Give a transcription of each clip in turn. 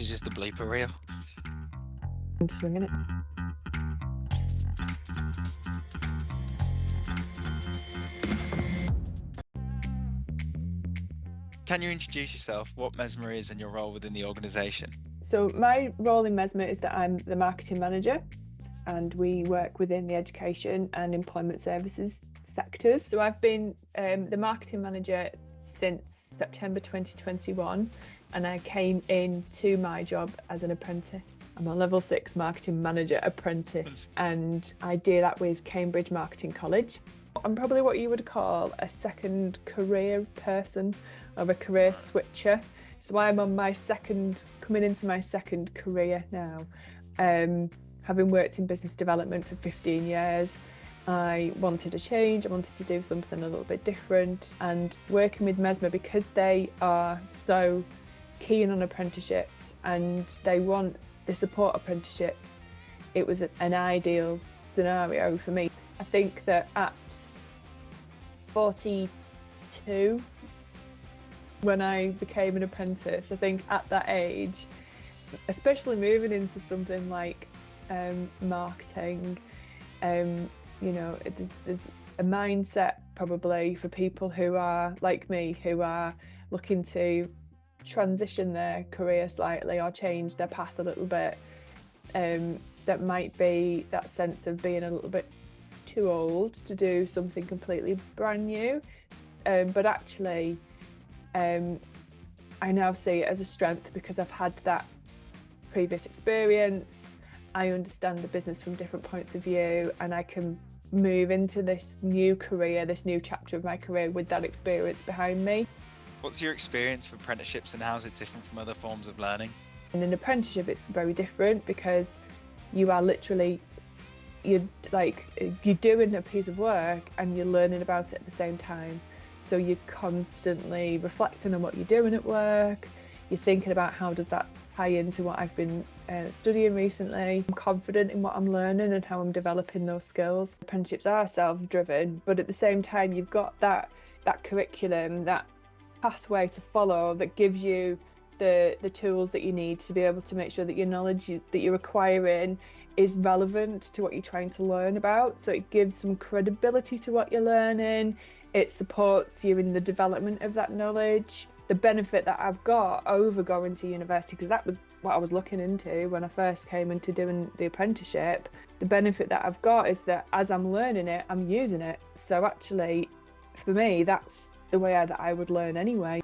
to just a blooper reel? I'm just ringing it. Can you introduce yourself, what Mesma is, and your role within the organisation? So my role in Mesma is that I'm the marketing manager, and we work within the education and employment services sectors. So I've been the marketing manager since September 2021, and I came into my job as an apprentice. I'm a level 6 marketing manager apprentice, and I do that with Cambridge Marketing College. I'm probably what you would call a second career person, or a career switcher. So I'm on coming into my second career now. Having worked in business development for 15 years, I wanted a change. I wanted to do something a little bit different, and working with Mesma, because they are so keen on apprenticeships and they support apprenticeships, it was an ideal scenario for me. I think that at 42, when I became an apprentice, I think at that age, especially moving into something like marketing, there's a mindset probably for people who are like me, who are looking to transition their career slightly or change their path a little bit. That might be that sense of being a little bit too old to do something completely brand new, but actually I now see it as a strength because I've had that previous experience. I understand the business from different points of view, and I can move into this new career, this new chapter of my career with that experience behind me. What's your experience of apprenticeships, and how is it different from other forms of learning? In an apprenticeship, it's very different because you are literally, you're doing a piece of work and you're learning about it at the same time. So you're constantly reflecting on what you're doing at work. You're thinking about how does that tie into what I've been studying recently. I'm confident in what I'm learning and how I'm developing those skills. Apprenticeships are self-driven, but at the same time, you've got that curriculum, that pathway to follow that gives you the tools that you need to be able to make sure that your knowledge that you're acquiring is relevant to what you're trying to learn about. So it gives some credibility to what you're learning. It supports you in the development of that knowledge. The benefit that I've got over going to university, because that was what I was looking into when I first came into doing the apprenticeship, the benefit that I've got is that as I'm learning it, I'm using it. So actually, for me, that's the way that I would learn anyway.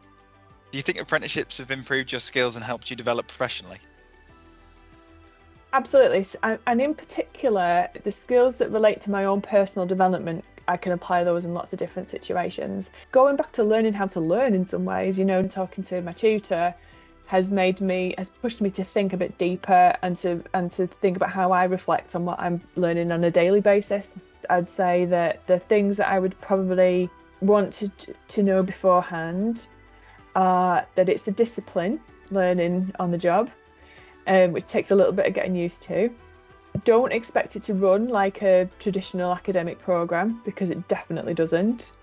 Do you think apprenticeships have improved your skills and helped you develop professionally? Absolutely, and in particular, the skills that relate to my own personal development, I can apply those in lots of different situations. Going back to learning how to learn in some ways, talking to my tutor has pushed me to think a bit deeper and to think about how I reflect on what I'm learning on a daily basis. I'd say that the things that I would probably want to know beforehand are that it's a discipline, learning on the job, which takes a little bit of getting used to. Don't expect it to run like a traditional academic programme, because it definitely doesn't.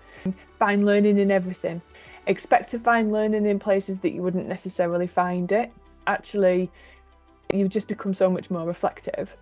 Find learning in everything. Expect to find learning in places that you wouldn't necessarily find it. Actually, you just become so much more reflective